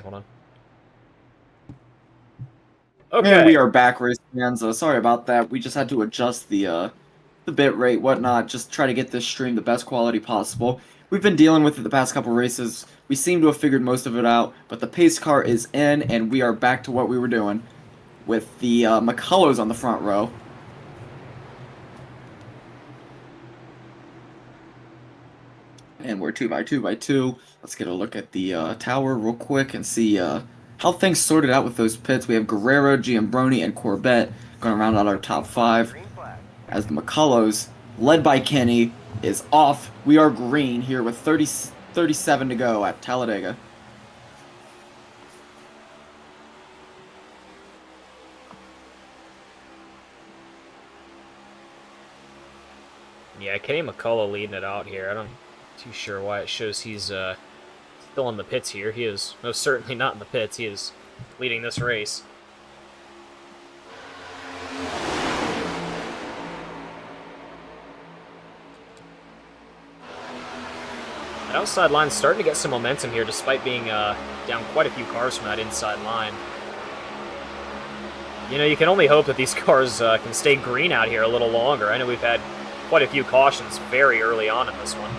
Hold on. And we Okay. are back, race fans. Sorry about that. We just had to adjust the bit rate, whatnot, just try to get this stream the best quality possible. We've been dealing with it the past couple races. We seem to have figured most of it out, but the pace car is in, and we are back to what we were doing with the McCullows on the front row. And we're 2 by 2 by 2. Let's get a look at the tower real quick and see how things sorted out with those pits. We have Guerrero, Giambroni, and Corbett going to round out our top five. As the McCullows, led by Kenny, is off. We are green here with 37 to go at Talladega. Yeah, Kenny McCullough leading it out here. I'm too sure why it shows he's still in the pits here. He is most certainly not in the pits. He is leading this race. That outside line is starting to get some momentum here despite being down quite a few cars from that inside line. You know, you can only hope that these cars can stay green out here a little longer. I know we've had quite a few cautions very early on in this one.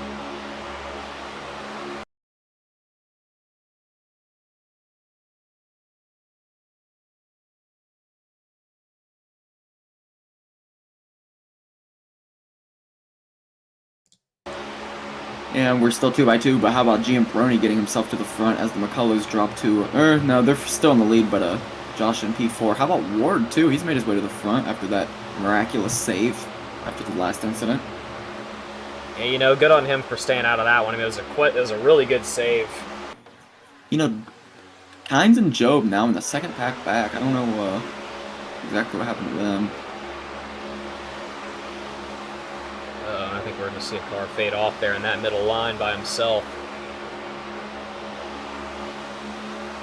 And we're still 2 by 2, but how about Giambroni getting himself to the front as the McCullows drop to... no, they're still in the lead, but Josh in P4. How about Ward, too? He's made his way to the front after that miraculous save after the last incident. Yeah, you know, good on him for staying out of that one. I mean, it was a really good save. You know, Kynes and Job now in the second pack back. I don't know exactly what happened to them. I think we're going to see a car fade off there in that middle line by himself.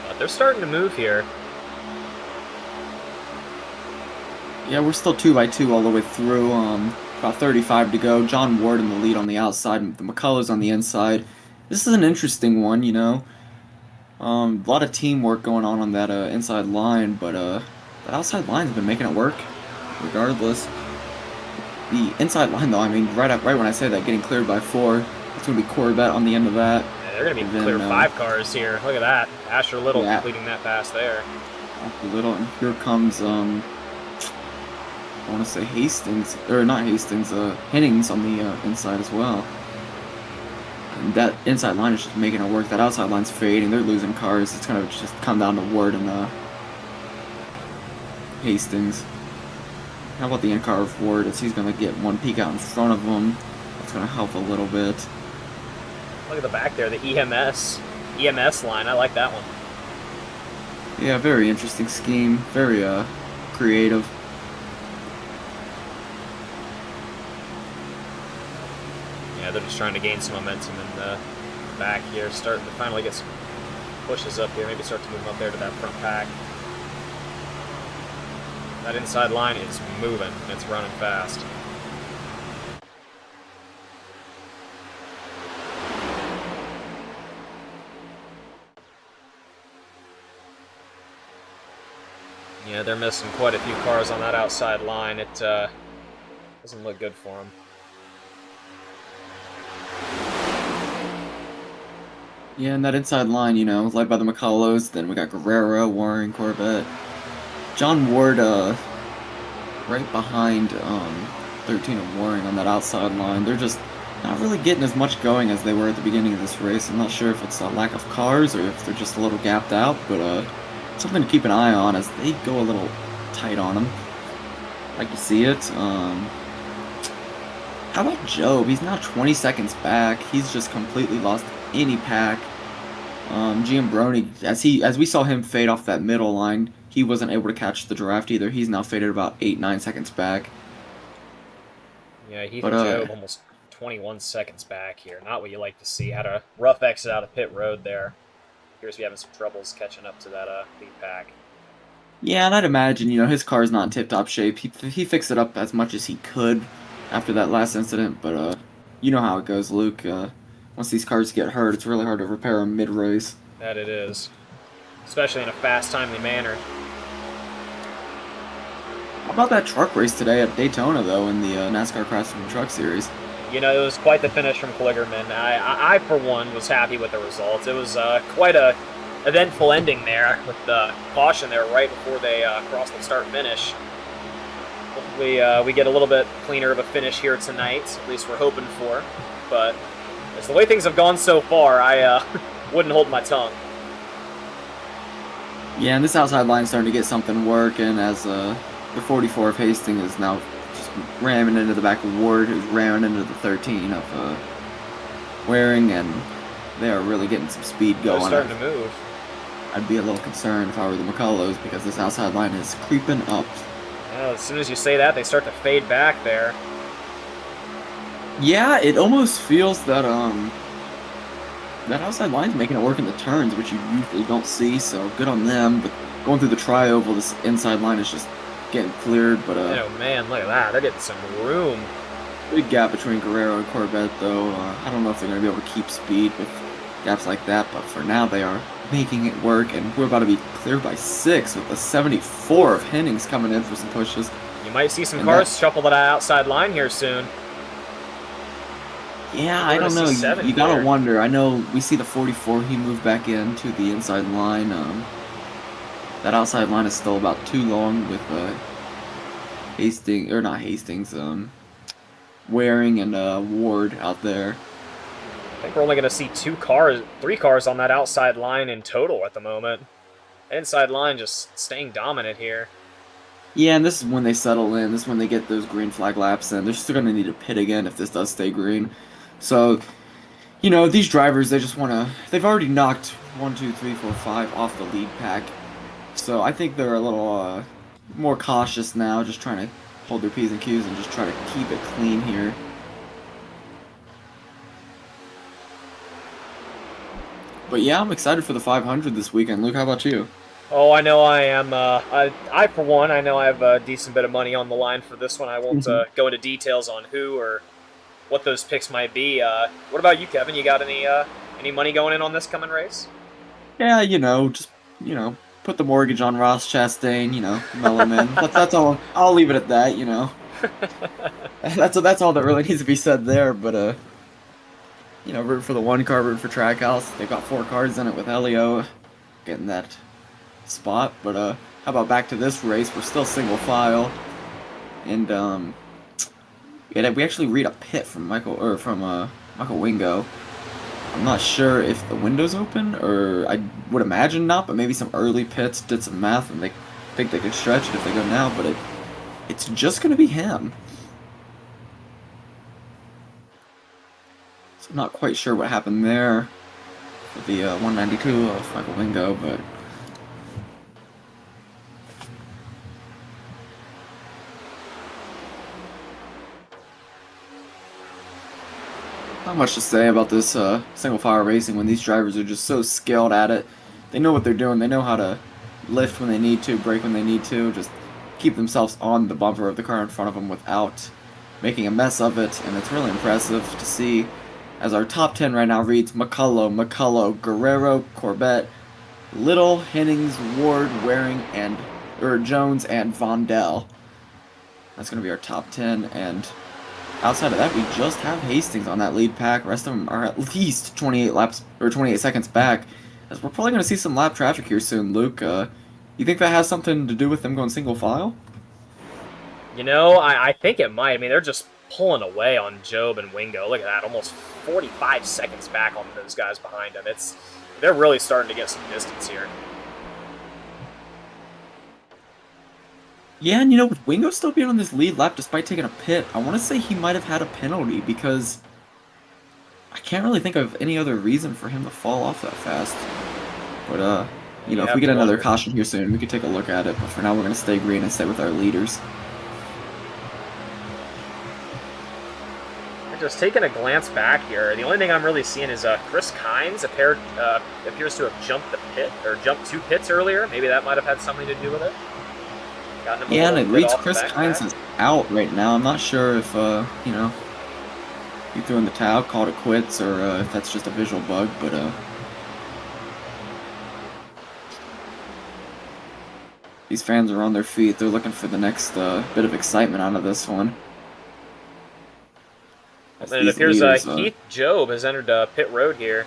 But they're starting to move here. Yeah, we're still 2 by 2 all the way through. About 35 to go. John Ward in the lead on the outside, the McCullough on the inside. This is an interesting one, you know. A lot of teamwork going on that inside line, but that outside line's been making it work, regardless. The inside line, though, I mean, right when I say that, getting cleared by 4, it's going to be Corbett on the end of that. Yeah, they're going to be clear 5 cars here. Look at that. Asher Little completing that pass there. Asher Little, and here comes, I want to say Hastings, or not Hastings, Hennings on the inside as well. And that inside line is just making it work. That outside line's fading. They're losing cars. It's going to just come down to Ward and Hastings. How about the in-car of Ward as he's going to get one peek out in front of him. That's going to help a little bit. Look at the back there, the EMS line. I like that one. Yeah, very interesting scheme. Very creative. Yeah, they're just trying to gain some momentum in the back here. Starting to finally get some pushes up here. Maybe start to move up there to that front pack. That inside line is moving. It's running fast. Yeah, they're missing quite a few cars on that outside line. It doesn't look good for them. Yeah, and that inside line, you know, led by the McCullows. Then we got Guerrero, Warren, Corbett. John Ward, right behind 13 of Warren on that outside line. They're just not really getting as much going as they were at the beginning of this race. I'm not sure if it's a lack of cars or if they're just a little gapped out, but something to keep an eye on as they go a little tight on them. Like to see it. How about Job? He's now 20 seconds back. He's just completely lost any pack. Giambroni, as we saw him fade off that middle line, he wasn't able to catch the draft either. He's now faded about 8-9 seconds back. Yeah, Heath and Job almost 21 seconds back here. Not what you like to see. Had a rough exit out of pit road there. Appears to be having some troubles catching up to that lead pack. Yeah, and I'd imagine, you know, his car's not in tip-top shape. He fixed it up as much as he could after that last incident, but you know how it goes, Luke. Once these cars get hurt, it's really hard to repair them mid-race. That it is. especially in a fast, timely manner. How about that truck race today at Daytona, though, in the NASCAR Craftsman Truck Series? You know, it was quite the finish from Kligerman. I, for one, was happy with the results. It was quite a eventful ending there with the caution there right before they crossed the start-finish. Hopefully we get a little bit cleaner of a finish here tonight, at least we're hoping for. But as the way things have gone so far, I wouldn't hold my tongue. Yeah, and this outside line's starting to get something working as the 44 of Hastings is now just ramming into the back of Ward, who's ramming into the 13 of Waring, and they are really getting some speed going. They're starting to move. I'd be a little concerned if I were the McCullows because this outside line is creeping up. Yeah, as soon as you say that, they start to fade back there. Yeah, it almost feels that that outside line's making it work in the turns, which you usually don't see, so good on them. But going through the tri-oval, this inside line is just getting cleared. But oh man, look at that. They're getting some room. Big gap between Guerrero and Corbett, though. I don't know if they're going to be able to keep speed with gaps like that, but for now they are making it work, and we're about to be cleared by 6 with the 74 of Hennings coming in for some pushes. You might see some cars shuffle that outside line here soon. Yeah, I don't know. You gotta wonder. I know we see the 44. He moved back into the inside line. That outside line is still about too long with Hastings, or not Hastings, Waring and Ward out there. I think we're only going to see 3 cars on that outside line in total at the moment. Inside line just staying dominant here. Yeah, and this is when they settle in. This is when they get those green flag laps in. They're still going to need to pit again if this does stay green. So, you know, these drivers, they just want to... They've already knocked 1, 2, 3, 4, 5 off the lead pack. So I think they're a little more cautious now, just trying to hold their P's and Q's and just try to keep it clean here. But yeah, I'm excited for the 500 this weekend. Luke, how about you? Oh, I know I am. I, for one, I know I have a decent bit of money on the line for this one. I won't go into details on who or what those picks might be. What about you, Kevin? You got any money going in on this coming race? Yeah, just put the mortgage on Ross Chastain. Melloman. That's all. I'll leave it at that. That's all that really needs to be said there. But root for the one car, root for Trackhouse. They got 4 cars in it with Elio getting that spot. But how about back to this race? We're still single file, and we actually read a pit from Michael Wingo. I'm not sure if the window's open, or I would imagine not, but maybe some early pits did some math and they think they could stretch it if they go now, but it's just going to be him. So I'm not quite sure what happened there with the 192 of Michael Wingo, but... Not much to say about this single file racing when these drivers are just so skilled at it. They know what they're doing. They know how to lift when they need to, brake when they need to, just keep themselves on the bumper of the car in front of them without making a mess of it. And it's really impressive to see as our top 10 right now reads McCullough, Guerrero, Corbett, Little, Hennings, Ward, Waring, Jones, and Vondell. That's going to be our top 10, and outside of that, we just have Hastings on that lead pack. The rest of them are at least 28 seconds back, as we're probably going to see some lap traffic here soon. Luke, you think that has something to do with them going single file? I think it might. I mean, they're just pulling away on Job and Wingo. Look at that, almost 45 seconds back on those guys behind them. They're really starting to get some distance here. Yeah, and with Wingo still being on this lead lap despite taking a pit, I want to say he might have had a penalty because I can't really think of any other reason for him to fall off that fast. But, if we get another caution here soon, we could take a look at it. But for now, we're going to stay green and stay with our leaders. Just taking a glance back here, the only thing I'm really seeing is Chris Kynes appears to have jumped the pit, or jumped 2 pits earlier. Maybe that might have had something to do with it. Yeah, and it reads Chris Kynes is out right now. I'm not sure if, he threw in the towel, called it quits, or if that's just a visual bug, but, These fans are on their feet. They're looking for the next bit of excitement out of this one. As And it these appears leaders, Keith Job has entered pit road here.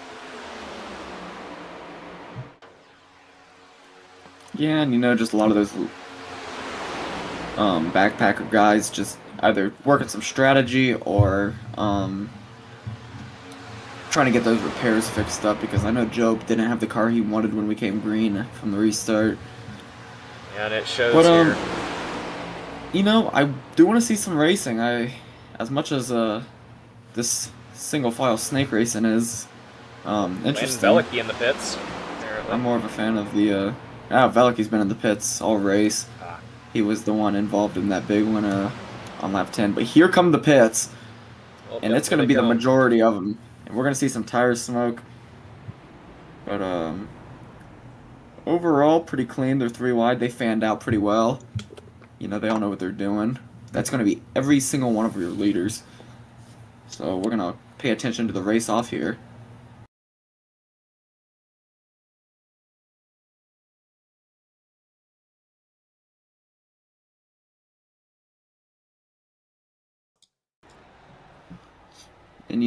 yeah, and just a lot of those backpacker guys just either working some strategy or trying to get those repairs fixed up, because I know Job didn't have the car he wanted when we came green from the restart. Yeah, and it shows But here. I do want to see some racing. As much as this single file snake racing is interesting. Veliky in the pits, apparently. I'm more of a fan of the Veliky's been in the pits all race. He was the one involved in that big one on lap 10. But here come the pits, Well, and it's going to be the majority of them. And we're going to see some tire smoke. But overall, pretty clean. They're 3 wide. They fanned out pretty well. They all know what they're doing. That's going to be every single one of your leaders. So we're going to pay attention to the race off here. And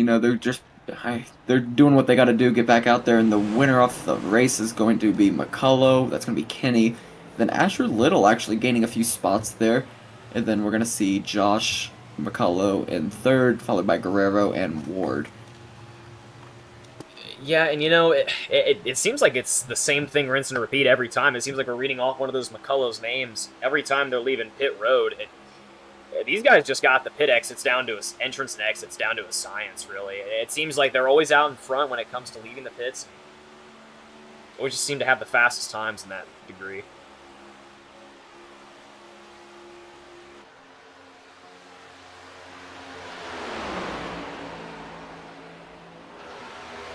they're doing what they got to do, get back out there, and the winner off the race is going to be McCullough. That's going to be Kenny. Then Asher Little actually gaining a few spots there. And then we're going to see Josh McCullough in third, followed by Guerrero and Ward. Yeah, and it seems like it's the same thing, rinse and repeat every time. It seems like we're reading off one of those McCullough's names every time they're leaving pit road. These guys just got the pit exits down to entrance and exits down to a science, really. It seems like they're always out in front when it comes to leaving the pits. Always just seem to have the fastest times in that degree.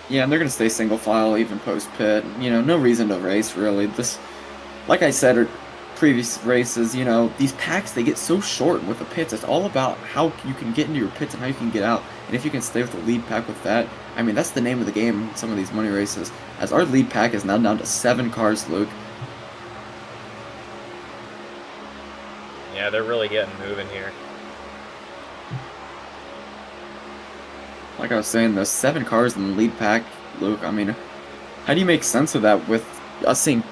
Yeah, and they're going to stay single file even post pit. No reason to race, really. Like I said, previous races, these packs, they get so short with the pits. It's all about how you can get into your pits and how you can get out. And if you can stay with the lead pack with that, I mean, that's the name of the game in some of these money races. As our lead pack is now down to 7 cars, Luke. Yeah, they're really getting moving here. Like I was saying, the 7 cars in the lead pack, Luke, I mean, how do you make sense of that with us seeing,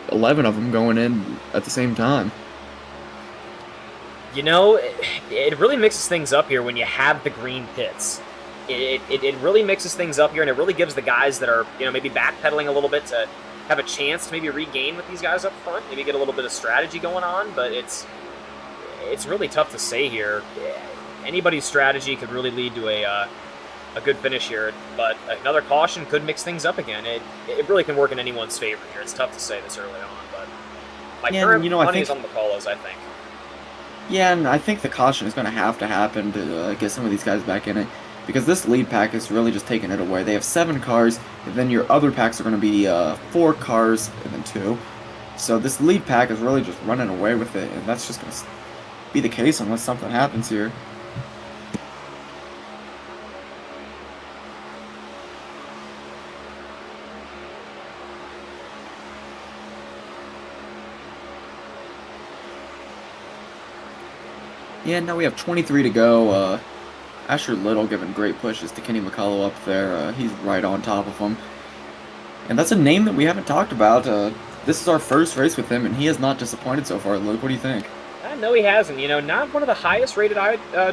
11 of them going in at the same time? It really mixes things up here when you have the green pits. It really mixes things up here, and it really gives the guys that are, maybe backpedaling a little bit to have a chance to maybe regain with these guys up front, maybe get a little bit of strategy going on, but it's really tough to say here. Anybody's strategy could really lead to a good finish here, but another caution could mix things up again. It really can work in anyone's favor here. It's tough to say this early on, but my current money is on the McCulloughs, I think. Yeah, and I think the caution is going to happen to get some of these guys back in it, because this lead pack is really just taking it away. They have 7 cars, and then your other packs are going to be 4 cars and then 2. So this lead pack is really just running away with it, and that's just going to be the case unless something happens here. Yeah, now we have 23 to go. Asher Little giving great pushes to Kenny McCullough up there. He's right on top of him. And that's a name that we haven't talked about. This is our first race with him, and he has not disappointed so far. Luke, what do you think? No, he hasn't. Not one of the highest rated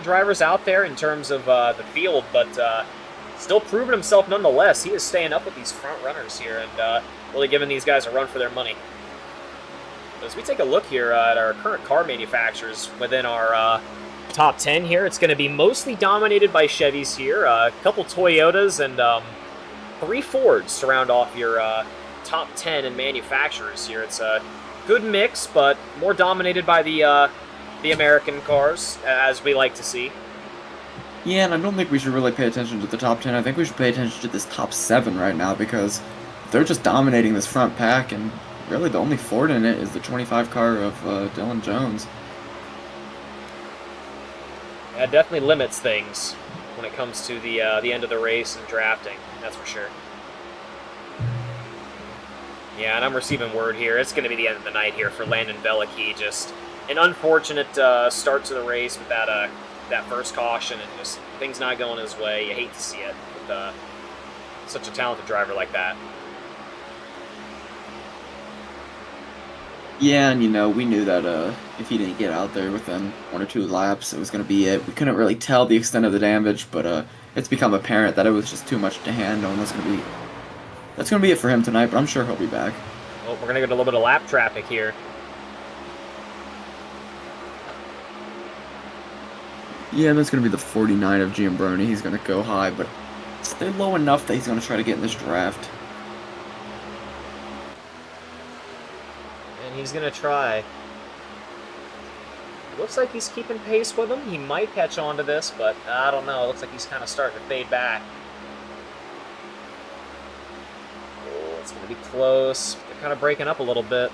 drivers out there in terms of the field, but still proving himself nonetheless. He is staying up with these front runners here and really giving these guys a run for their money. As we take a look here at our current car manufacturers within our top 10 here, it's going to be mostly dominated by Chevys here, a couple Toyotas, and 3 Fords to round off your top 10 in manufacturers here. It's a good mix, but more dominated by the American cars, as we like to see. Yeah, and I don't think we should really pay attention to the top 10. I think we should pay attention to this top 7 right now, because they're just dominating this front pack, and really the only Ford in it is the 25 car of Dylan Jones. That definitely limits things when it comes to the end of the race and drafting, that's for sure. Yeah, and I'm receiving word here. It's going to be the end of the night here for Landon Veliky. Just an unfortunate start to the race with that first caution, and just things not going his way. You hate to see it with such a talented driver like that. Yeah, and we knew that if he didn't get out there within 1 or 2 laps, it was going to be it. We couldn't really tell the extent of the damage, but it's become apparent that it was just too much to handle, and that's gonna be it for him tonight. But I'm sure he'll be back. Well, we're going to get a little bit of lap traffic here. Yeah, that's gonna be the 49 of Giambrone. He's gonna go high, but stay low enough that he's gonna try to get in this draft. And he's going to try. Looks like he's keeping pace with him. He might catch on to this, but I don't know. It looks like he's kind of starting to fade back. Oh, it's going to be close. They're kind of breaking up a little bit.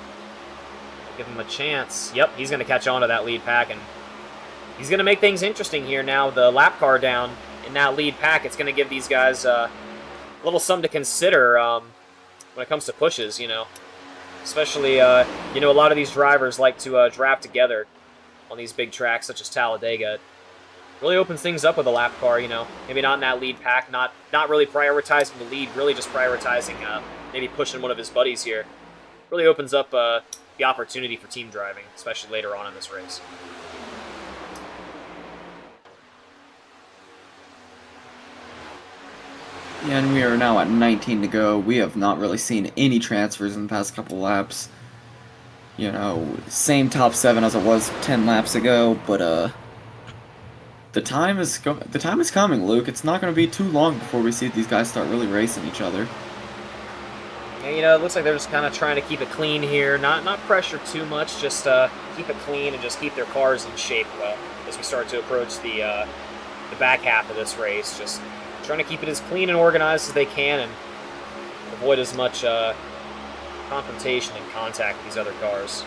Give him a chance. Yep, he's going to catch on to that lead pack, and he's going to make things interesting here now. The lap car down in that lead pack, it's going to give these guys a little something to consider when it comes to pushes, Especially, a lot of these drivers like to draft together on these big tracks such as Talladega. It really opens things up with a lap car, Maybe not in that lead pack, not really prioritizing the lead, really just prioritizing maybe pushing one of his buddies here. Really opens up the opportunity for team driving, especially later on in this race. Yeah, and we are now at 19 to go. We have not really seen any transfers in the past couple laps. Same top 7 as it was 10 laps ago, but the time is coming, Luke. It's not going to be too long before we see these guys start really racing each other. Yeah, it looks like they're just kind of trying to keep it clean here, not pressure too much, just keep it clean and just keep their cars in shape as we start to approach the back half of this race. Just trying to keep it as clean and organized as they can and avoid as much confrontation and contact with these other cars.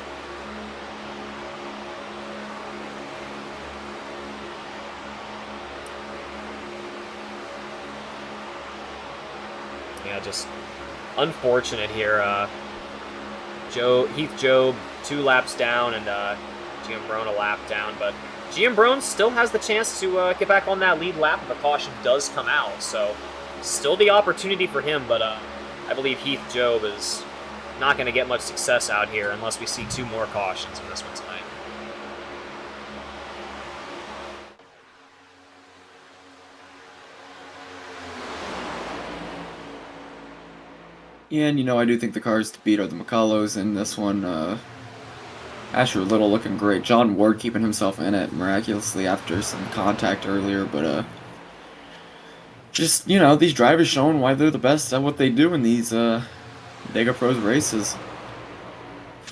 Yeah, just unfortunate here. Heath Job 2 laps down and Giambrone a lap down, but Giambrone still has the chance to get back on that lead lap if a caution does come out. So still the opportunity for him, but I believe Heath Job is not going to get much success out here unless we see 2 more cautions in this one tonight. Yeah, and I do think the cars to beat are the McCullochs in this one. Asher Little looking great. John Ward keeping himself in it miraculously after some contact earlier, but just these drivers showing why they're the best at what they do in these Dega Pros races.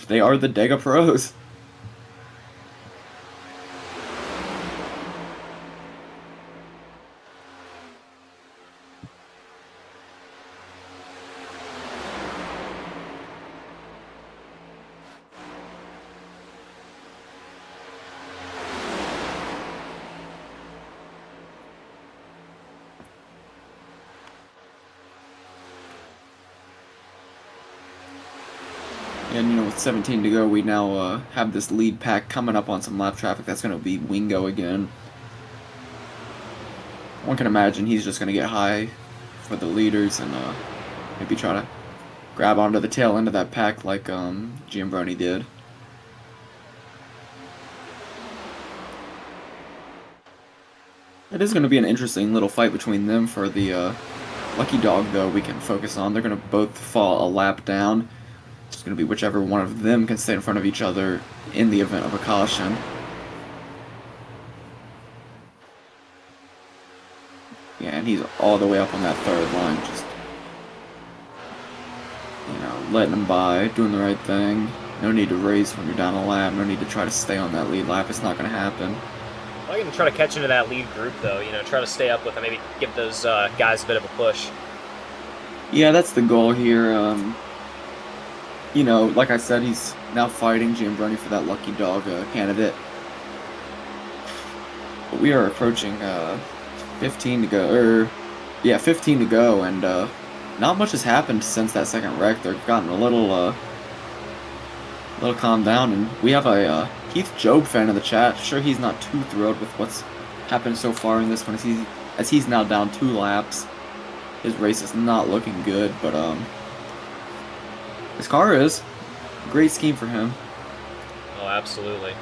They are the Dega Pros. And with 17 to go, we now have this lead pack coming up on some lap traffic. That's going to be Wingo again. One can imagine he's just going to get high for the leaders and maybe try to grab onto the tail end of that pack like Giambrone did. It is going to be an interesting little fight between them for the lucky dog, though, we can focus on. They're going to both fall a lap down. It's going to be whichever one of them can stay in front of each other in the event of a caution. Yeah, and he's all the way up on that 3rd line, just, letting him by, doing the right thing. No need to race when you're down a lap. No need to try to stay on that lead lap. It's not going to happen. I'm going to try to catch into that lead group, though. Try to stay up with them, maybe give those guys a bit of a push. Yeah, that's the goal here. Like I said, he's now fighting Giambrone for that lucky dog candidate. But we are approaching 15 to go, 15 to go, and not much has happened since that second wreck. They've gotten a little calmed down, and we have a Keith Job fan in the chat. Sure, he's not too thrilled with what's happened so far in this one, as he's now down 2 laps. His race is not looking good, but his car is. Great scheme for him. Oh, absolutely.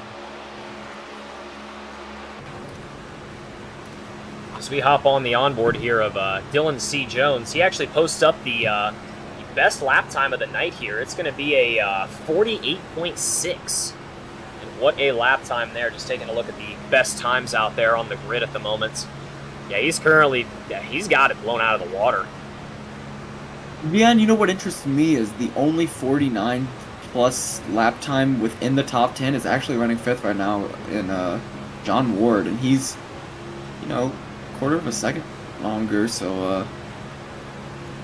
As we hop on the onboard here of Dylan C. Jones, he actually posts up the best lap time of the night here. It's going to be a 48.6. And what a lap time there, just taking a look at the best times out there on the grid at the moment. Yeah, he's got it blown out of the water. Yeah, and you know what interests me is the only 49 plus lap time within the top 10 is actually running 5th right now in John Ward, and he's, quarter of a second longer, so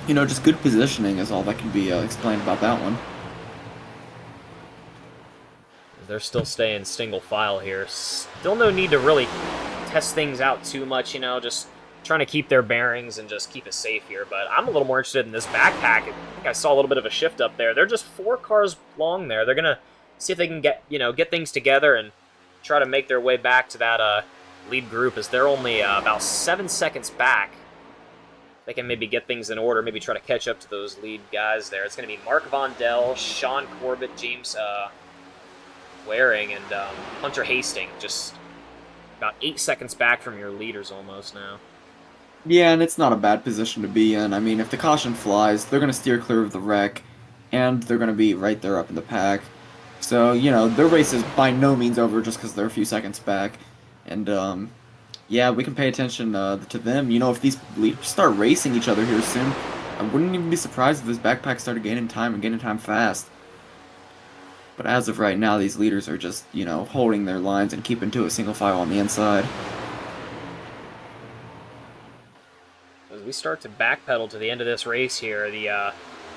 just good positioning is all that can be explained about that one. They're still staying single file here. Still no need to really test things out too much, just trying to keep their bearings and just keep it safe here. But I'm a little more interested in this backpack. I think I saw a little bit of a shift up there. They're just 4 cars long there. They're going to see if they can get things together and try to make their way back to that lead group, as they're only about 7 seconds back. They can maybe get things in order, maybe try to catch up to those lead guys there. It's going to be Mark Vondell, Sean Corbett, James Waring, and Hunter Hastings, just about 8 seconds back from your leaders almost now. Yeah, and it's not a bad position to be in. I mean, if the caution flies, they're going to steer clear of the wreck, and they're going to be right there up in the pack. So, their race is by no means over just because they're a few seconds back. And, yeah, we can pay attention to them. If these leaders start racing each other here soon, I wouldn't even be surprised if this backpack started gaining time fast. But as of right now, these leaders are just, holding their lines and keeping to a single file on the inside. As we start to backpedal to the end of this race here, the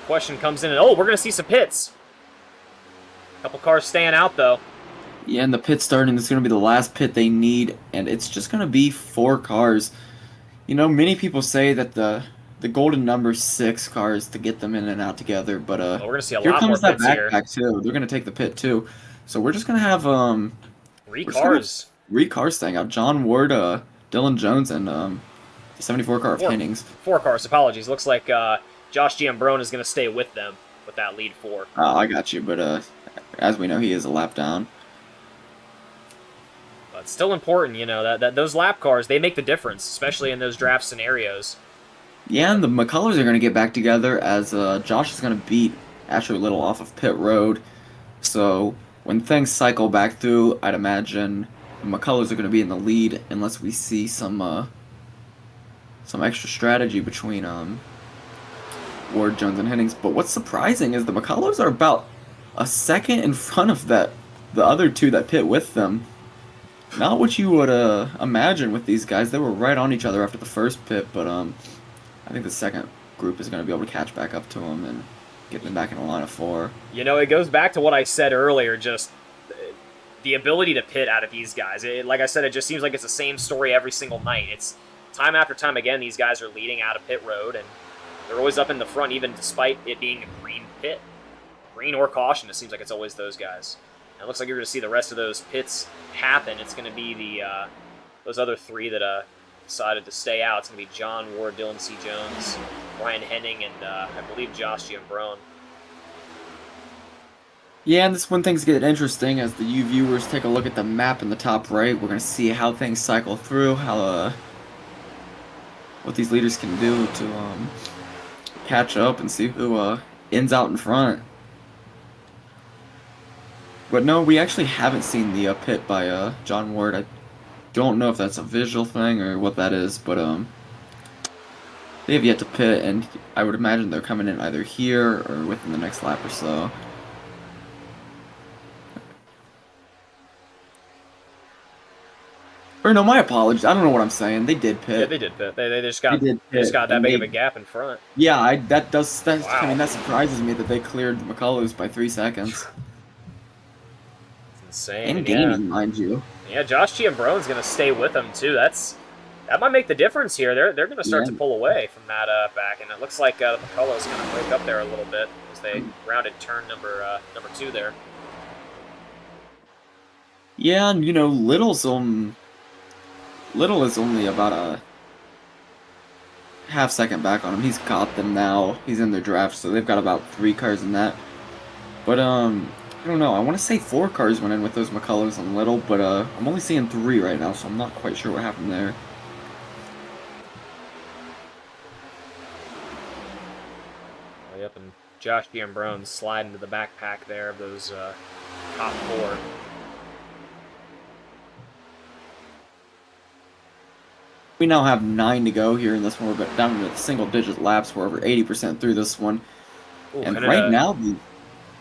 question comes in, and we're going to see some pits. A couple cars staying out, though. Yeah, and the pit starting is going to be the last pit they need, and it's just going to be 4 cars. Many people say that the golden number 6 cars to get them in and out together, but we're going to see a here lot more comes that pits here. backpack too. They're going to take the pit too, so we're just going to have 3 cars. 3 cars staying out. John Ward, Dylan Jones, and the 74 car of Hennings. 4 cars. Apologies. Looks like Josh Giambrone is going to stay with them with that lead 4. I got you, but as we know, he is a lap down. It's still important, that those lap cars, they make the difference, especially in those draft scenarios. Yeah, and the McCullers are going to get back together as Josh is going to beat Asher Little off of pit road. So when things cycle back through, I'd imagine the McCullers are going to be in the lead unless we see some extra strategy between Ward, Jones, and Hennings. But what's surprising is the McCullers are about a second in front of the other 2 that pit with them. Not what you would imagine with these guys. They were right on each other after the first pit, but I think the second group is going to be able to catch back up to them and get them back in a line of 4. It goes back to what I said earlier, just the ability to pit out of these guys. Like I said, it just seems like it's the same story every single night. It's time after time again, these guys are leading out of pit road, and they're always up in the front, even despite it being a green pit. Green or caution, it seems like it's always those guys. And it looks like you're going to see the rest of those pits happen. It's going to be those other 3 that decided to stay out. It's going to be John Ward, Dylan C. Jones, Brian Henning, and I believe Josh Giambrone. Yeah, and this when things get interesting as the U viewers take a look at the map in the top right. We're going to see how things cycle through, how what these leaders can do to catch up and see who ends out in front. But no, we actually haven't seen the pit by John Ward. I don't know if that's a visual thing or what that is, but they have yet to pit, and I would imagine they're coming in either here or within the next lap or so. Or no, my apologies. I don't know what I'm saying. They did pit. Yeah, they did pit. They just got that big of a gap in front. Yeah, wow. I mean, that surprises me that they cleared the McCullers by 3 seconds. Insane. And gaining, mind you. Yeah, Josh Giambrone's going to stay with them, too. That's That might make the difference here. They're going to start Yeah. to pull away from that back, and it looks like McCullough's going to break up there a little bit as they rounded turn number 2 there. Yeah, and Little is only about a half-second back on him. He's got them now. He's in their draft, so they've got about 3 cars in that. But I don't know. I want to say 4 cars went in with those McCulloughs and Little, but I'm only seeing 3 right now, so I'm not quite sure what happened there. Yep, and Josh Giambrone slide into the backpack there of those top 4. We now have 9 to go here in this one. We're down to single-digit laps. We're over 80% through this one. Ooh, and right now, the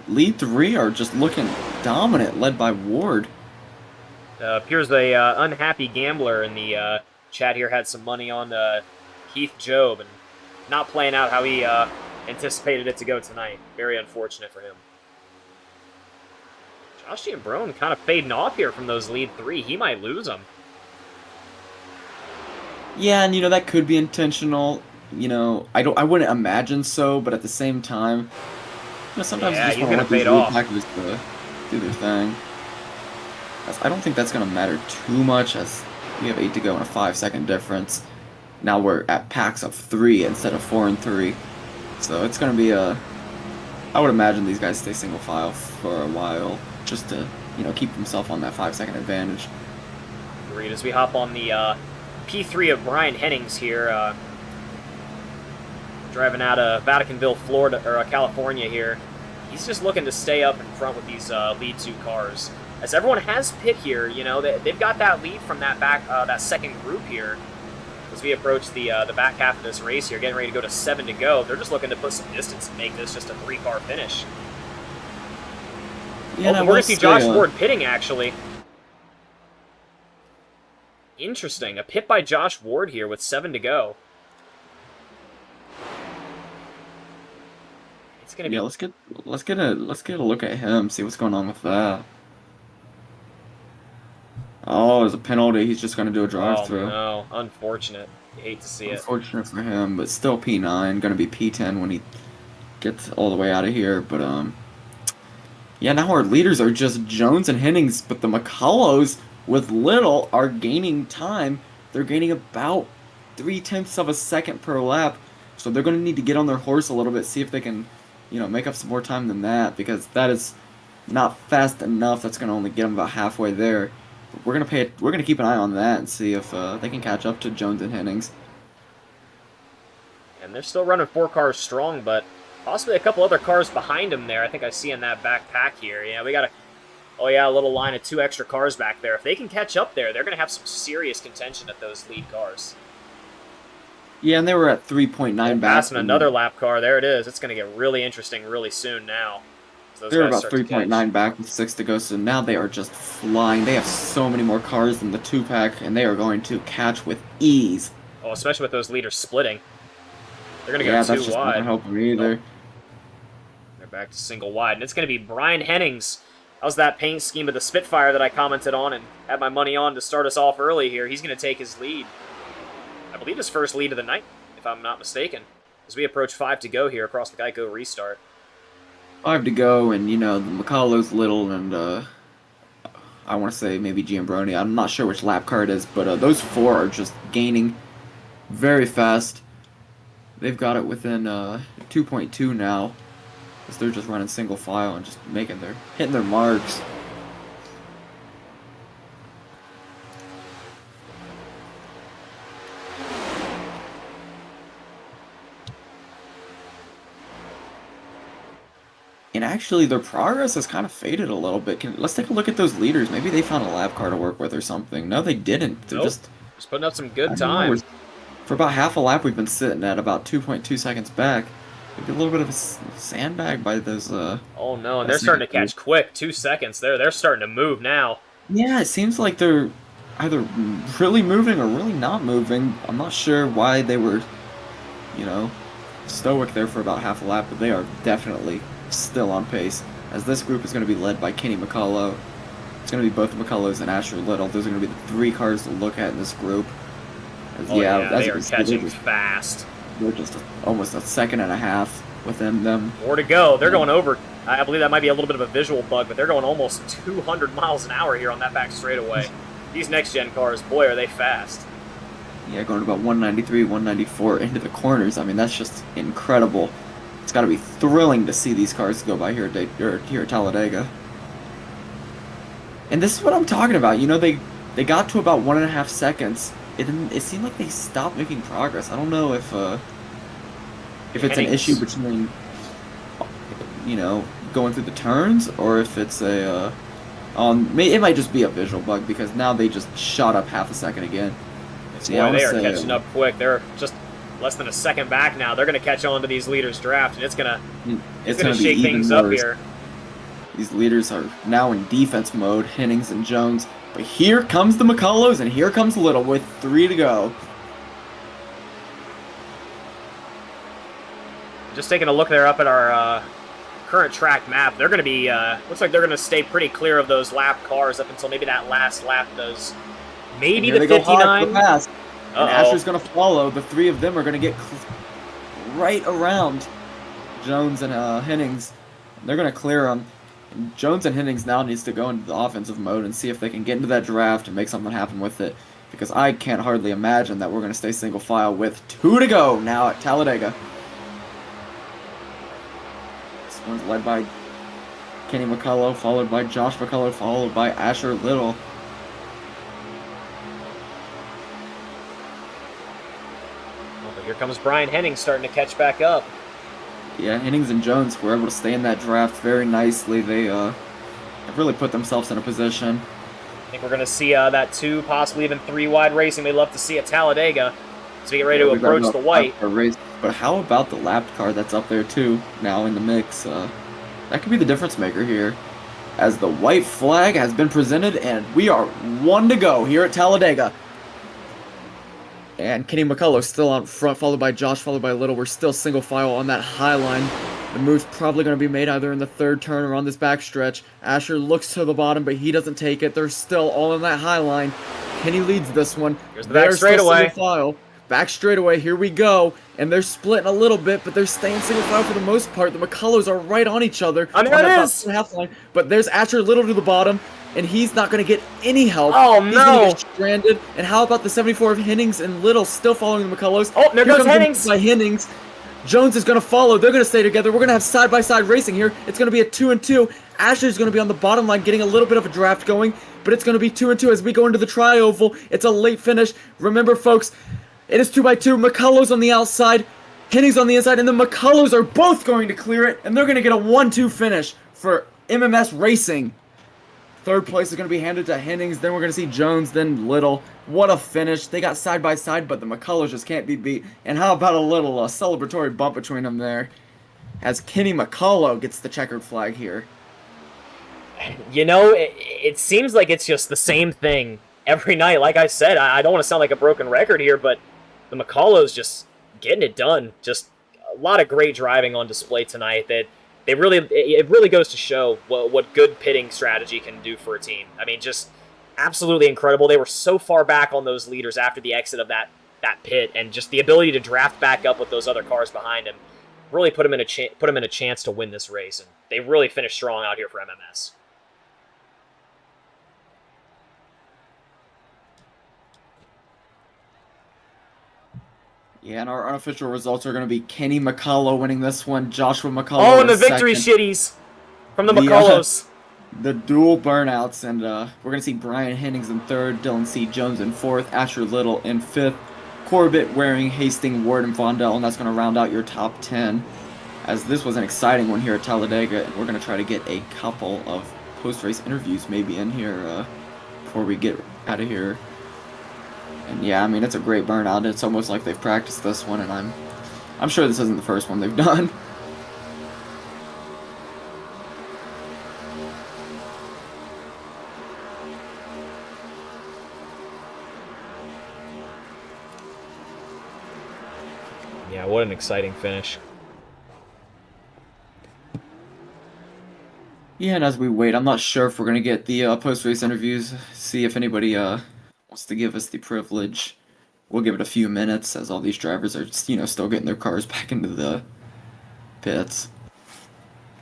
lead 3 are just looking dominant, led by Ward. Appears the unhappy gambler in the chat here had some money on Heath Job and not playing out how he anticipated it to go tonight. Very unfortunate for him. Josh Giambrone kind of fading off here from those lead 3. He might lose them. Yeah, and that could be intentional. I wouldn't imagine so, but at the same time, sometimes you just want to let these lead packers do their thing. I don't think that's going to matter too much, as we have 8 to go and a 5-second difference. Now we're at packs of 3 instead of 4 and 3. So it's going to be I would imagine these guys stay single file for a while, just to, keep themselves on that 5-second advantage. Agreed. As we hop on the P3 of Brian Hennings here, driving out of Vaticanville, Florida, or California here. He's just looking to stay up in front with these lead 2 cars. As everyone has pit here, they've got that lead from that second group here. As we approach the back half of this race here, getting ready to go to 7 to go, they're just looking to put some distance and make this just a 3-car finish. Yeah, we're going to see Josh Ward pitting, actually. Interesting. A pit by Josh Ward here with 7 to go. It's going to be... Yeah, let's get a look at him, see what's going on with that. Oh, there's a penalty. He's just going to do a drive-through. Oh, no. Unfortunate. You hate to see it. Unfortunate for him, but still P9. Going to be P10 when he gets all the way out of here. But, yeah, now our leaders are just Jones and Hennings, but the McCulloughs with Little are gaining time. They're gaining about 0.3 of a second per lap. So they're going to need to get on their horse a little bit, see if they can, make up some more time than that, because that is not fast enough. That's going to only get them about halfway there. But we're going to keep an eye on that and see if they can catch up to Jones and Hennings. And they're still running 4 cars strong, but possibly a couple other cars behind them there. I think I see in that back pack here. Yeah, we got a little line of 2 extra cars back there. If they can catch up there, they're going to have some serious contention at those lead cars. Yeah, and they were at 3.9 back. Passing another lap car. There it is. It's going to get really interesting really soon now. They're about 3.9 back with 6 to go, so now they are just flying. They have so many more cars than the 2-pack, and they are going to catch with ease. Oh, especially with those leaders splitting. They're going to go 2 wide. Yeah, that's just not going to help them either. Nope. They're back to single wide, and it's going to be Brian Hennings. How's that paint scheme of the Spitfire that I commented on and had my money on to start us off early here? He's going to take his lead. I believe his first lead of the night, if I'm not mistaken, as we approach 5 to go here across the Geico restart. 5 to go, and, the McCullough's Little, and, I want to say maybe Giambrone. I'm not sure which lap car it is, but those 4 are just gaining very fast. They've got it within 2.2 now, as they're just running single file and just hitting their marks. And actually, their progress has kind of faded a little bit. Let's take a look at those leaders. Maybe they found a lap car to work with or something. No, they didn't. They're just putting up some good time. For about half a lap, we've been sitting at about 2.2 seconds back. Maybe a little bit of a sandbag by those. Oh no, and they're starting to catch quick. 2 seconds. They're starting to move now. Yeah, it seems like they're either really moving or really not moving. I'm not sure why they were, stoic there for about half a lap, but they are definitely still on pace, as this group is going to be led by Kenny McCullough. It's going to be both McCulloughs and Asher Little. Those are going to be the 3 cars to look at in this group. As, Oh yeah, yeah, as they you are can see, catching fast. they're just almost a second and a half within them. More to go. They're And, going over. I believe that might be a little bit of a visual bug, but they're going almost 200 miles an hour here on that back straightaway. These next-gen cars, boy, are they fast. yeah, going about 193, 194 into the corners. I mean, that's just incredible. It's got to be thrilling to see these cars go by here at Talladega. And this is what I'm talking about. You know, they got to about 1.5 seconds. It seemed like they stopped making progress. I don't know if it's an issue Hennings. between going through the turns or if it's it might just be a visual bug because now they just shot up half a second again. So yeah, I Boy, want they to are say catching up quick. They're just less than a second back now. They're going to catch on to these leaders' draft, and it's going it's to going to be shake even things up worse. here. These leaders are now in defense mode, Hennings and Jones. But here comes the McCullows, and here comes Little with 3 to go. Just taking a look there up at our current track map. They're going to be, looks like they're going to stay pretty clear of those lap cars up until maybe that last lap does. Maybe the 59. Pass. And Uh-oh. Asher's going to follow. The 3 of them are going to get right around Jones and Hennings. They're going to clear them. And Jones and Hennings now needs to go into the offensive mode and see if they can get into that draft and make something happen with it. Because I can't hardly imagine that we're going to stay single file with 2 to go now at Talladega. This one's led by Kenny McCullough, followed by Josh McCullough, followed by Asher Little. But here comes Brian Hennings starting to catch back up. Yeah, Hennings and Jones were able to stay in that draft very nicely. They have really put themselves in a position. I think we're going to see that 2, possibly even 3 wide racing we'd love to see at Talladega as we get ready to approach the white. Race. But how about the lapped car that's up there too, now in the mix? That could be the difference maker here. As the white flag has been presented, and we are 1 to go here at Talladega. And Kenny McCullough still out front, followed by Josh, followed by Little. We're still single file on that high line. The move's probably going to be made either in the 3rd turn or on this backstretch. Asher looks to the bottom, but he doesn't take it. They're still all in that high line. Kenny leads this one. Here's the back straightaway. Back straightaway, here we go. And they're splitting a little bit, but they're staying single file for the most part. The McCulloughs are right on each other. I mean, that is. Half line, but there's Asher Little to the bottom. And he's not going to get any help. Oh, he's no. going to get stranded. And how about the 74 of Hennings and Little still following the McCullows? Oh, there goes Hennings. By Hennings. Jones is going to follow. They're going to stay together. We're going to have side-by-side racing here. It's going to be a 2-2. Asher's going to be on the bottom line getting a little bit of a draft going. But it's going to be 2-2 as we go into the tri-oval. It's a late finish. Remember, folks, it is 2x2. McCullows on the outside. Hennings on the inside. And the McCullows are both going to clear it. And they're going to get a 1-2 finish for MMS Racing. 3rd place is going to be handed to Hennings. Then we're going to see Jones, then Little. What a finish. They got side by side, but the McCullough just can't be beat. And how about a little celebratory bump between them there as Kenny McCullough gets the checkered flag here. You know, it seems like it's just the same thing every night. Like I said, I don't want to sound like a broken record here, but the McCulloughs just getting it done. Just a lot of great driving on display tonight that it really goes to show what good pitting strategy can do for a team. I mean, just absolutely incredible. They were so far back on those leaders after the exit of that pit, and just the ability to draft back up with those other cars behind him really put them in a chance to win this race. And they really finished strong out here for MMS. Yeah, and our unofficial results are going to be Kenny McCullough winning this one, Joshua McCullough. Oh, and the victory shitties from the McCulloughs. The dual burnouts, and we're going to see Brian Hennings in 3rd, Dylan C. Jones in 4th, Asher Little in 5th, Corbett, Waring, Hastings, Ward, and Vondell, and that's going to round out your top 10. As this was an exciting one here at Talladega, and we're going to try to get a couple of post-race interviews maybe in here before we get out of here. And yeah, I mean, it's a great burnout. It's almost like they've practiced this one, and I'm sure this isn't the first one they've done. Yeah, what an exciting finish. Yeah, and as we wait, I'm not sure if we're going to get the post-race interviews, see if anybody wants to give us the privilege we'll give it a few minutes as all these drivers are, still getting their cars back into the pits.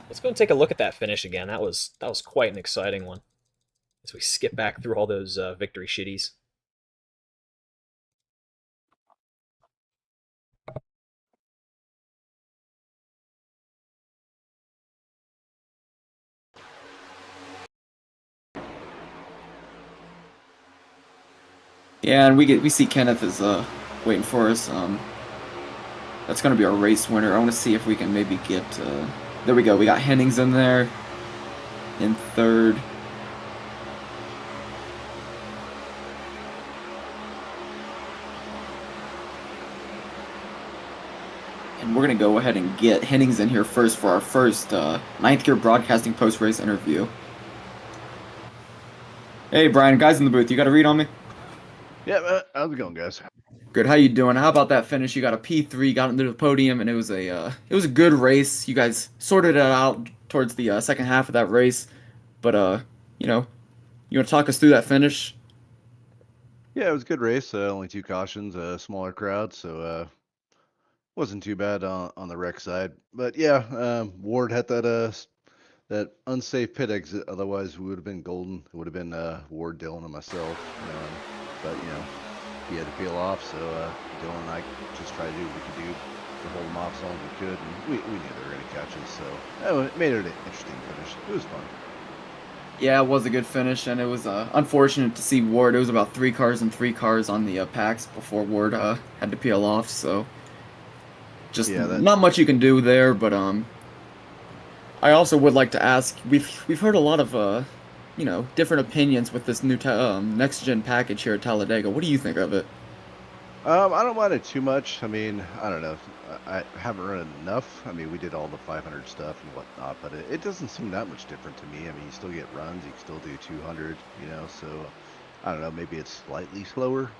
Let's go and take a look at that finish again. That was quite an exciting one as we skip back through all those victory shitties. Yeah, and we see Kenneth is waiting for us. That's gonna be our race winner. I want to see if we can maybe get. There we go. We got Hennings in there in third. And we're going to go ahead and get Hennings in here first for our first ninth gear broadcasting post-race interview. Hey, Brian, guys in the booth, you got a read on me? Yeah, how's it going, guys? Good. How you doing? How about that finish? You got a P3, got into the podium, and it was a good race. You guys sorted it out towards the second half of that race, but you know, you want to talk us through that finish? Yeah, it was a good race. Only two cautions, smaller crowd, so wasn't too bad on the wreck side. But yeah, Ward had that unsafe pit exit. Otherwise, we would have been golden. It would have been Ward, Dylan, and myself. But he had to peel off, so Dylan and I just tried to do what we could do to hold him off as long as we could, and we knew they were going to catch us. So it made it an interesting finish. It was fun. Yeah, it was a good finish, and it was unfortunate to see Ward. It was about three cars and three cars on the packs before Ward had to peel off. So just not much you can do there. But I also would like to ask. We've heard a lot of different opinions with this new next gen package here at Talladega. What do you think of it? I don't mind it too much. I mean, I don't know. I haven't run enough. I mean, we did all the 500 stuff and whatnot, but it doesn't seem that much different to me. I mean, you still get runs, you can still do 200, so I don't know. Maybe it's slightly slower.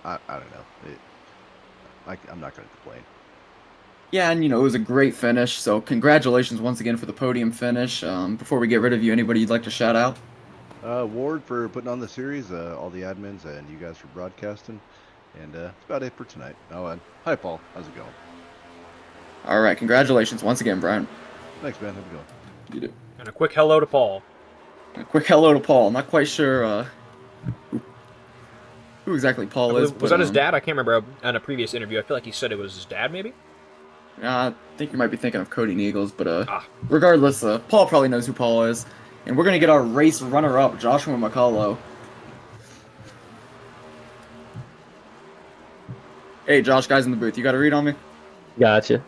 I don't know. I'm not going to complain. Yeah, and it was a great finish. So congratulations once again for the podium finish. Before we get rid of you, anybody you'd like to shout out? Ward for putting on the series, all the admins, and you guys for broadcasting. And that's about it for tonight. Oh, and hi, Paul. How's it going? All right, congratulations once again, Brian. Thanks, man. How's it going? You do. And a quick hello to Paul. A quick hello to Paul. I'm not quite sure who exactly Paul is. Was that his dad? I can't remember. In a previous interview, I feel like he said it was his dad, maybe? I think you might be thinking of Cody Neagles, but regardless, Paul probably knows who Paul is. And we're going to get our race runner-up, Joshua McCullough. Hey, Josh, guys in the booth, you got a read on me? Gotcha.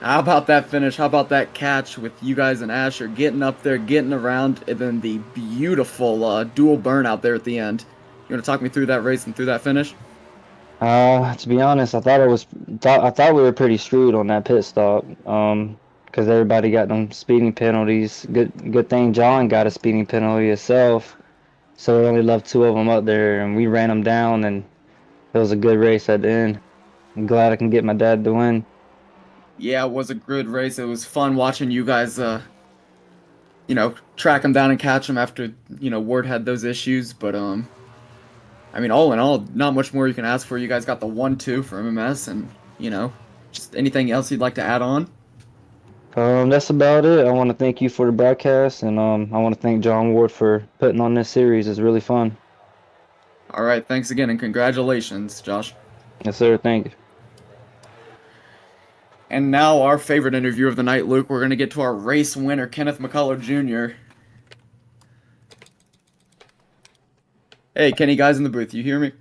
How about that finish? How about that catch with you guys and Asher getting up there, getting around, and then the beautiful dual burnout there at the end? You want to talk me through that race and through that finish? To be honest, I thought we were pretty screwed on that pit stop. Because everybody got them speeding penalties. Good thing John got a speeding penalty himself. So we only left two of them up there, and we ran them down, and it was a good race at the end. I'm glad I can get my dad to win. Yeah, it was a good race. It was fun watching you guys, track him down and catch him after, Ward had those issues. But, I mean, all in all, not much more you can ask for. You guys got the 1-2 for MMS, and, just anything else you'd like to add on? That's about it. I want to thank you for the broadcast, and I want to thank John Ward for putting on this series. It's really fun. All right, thanks again, and congratulations, Josh. Yes, sir. Thank you. And now our favorite interview of the night, Luke. We're going to get to our race winner, Kenneth McCullough Jr. Hey, Kenny, guys in the booth, you hear me?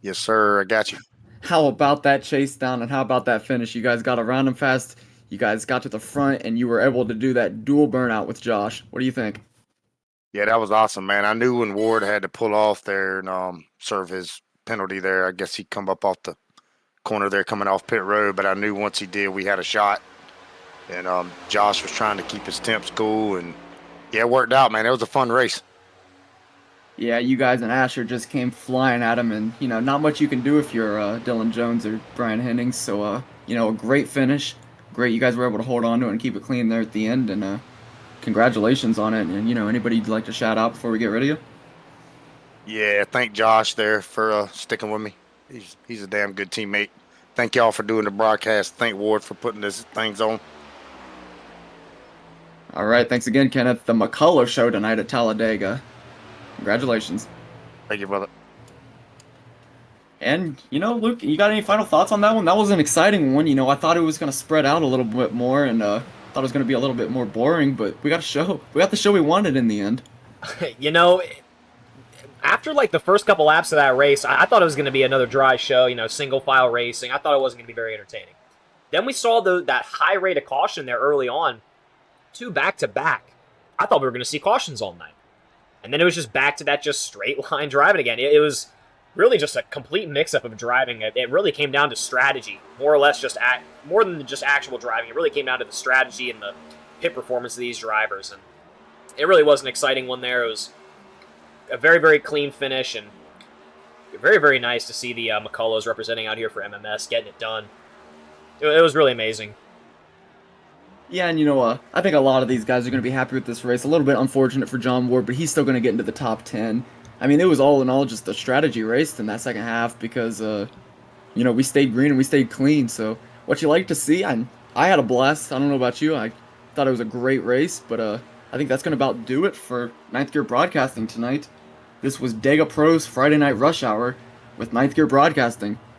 Yes, sir. I got you. How about that chase down, and how about that finish? You guys got around him fast. You guys got to the front, and you were able to do that dual burnout with Josh. What do you think? Yeah, that was awesome, man. I knew when Ward had to pull off there and serve his penalty there, I guess he'd come up off the corner there coming off pit road, but I knew once he did, we had a shot. And Josh was trying to keep his temps cool, and yeah, it worked out, man. It was a fun race. Yeah, you guys and Asher just came flying at him, and, not much you can do if you're Dylan Jones or Brian Hennings. So, a great finish. Great, you guys were able to hold on to it and keep it clean there at the end, and congratulations on it. And, anybody you'd like to shout out before we get rid of you? Yeah, thank Josh there for sticking with me. He's a damn good teammate. Thank y'all for doing the broadcast. Thank Ward for putting these things on. All right, thanks again, Kenneth. The McCullough show tonight at Talladega. Congratulations. Thank you, brother. And, Luke, you got any final thoughts on that one? That was an exciting one. I thought it was going to spread out a little bit more and thought it was going to be a little bit more boring, but we got a show. We got the show we wanted in the end. After like the first couple laps of that race, I thought it was going to be another dry show, single file racing. I thought it wasn't going to be very entertaining. Then we saw that high rate of caution there early on, 2 back-to-back. I thought we were going to see cautions all night. And then it was just back to that just straight line driving again. It was really just a complete mix-up of driving. It really came down to strategy, more or less more than just actual driving. It really came down to the strategy and the pit performance of these drivers. And it really was an exciting one there. It was a very, very clean finish, and very, very nice to see the McCulloughs representing out here for MMS, getting it done. It was really amazing. Yeah, and I think a lot of these guys are going to be happy with this race. A little bit unfortunate for John Ward, but he's still going to get into the top 10. I mean, it was all in all just a strategy race in that second half because, we stayed green and we stayed clean. So what you like to see, I had a blast. I don't know about you. I thought it was a great race, but I think that's going to about do it for Ninth Gear Broadcasting tonight. This was Dega Pro's Friday Night Rush Hour with Ninth Gear Broadcasting.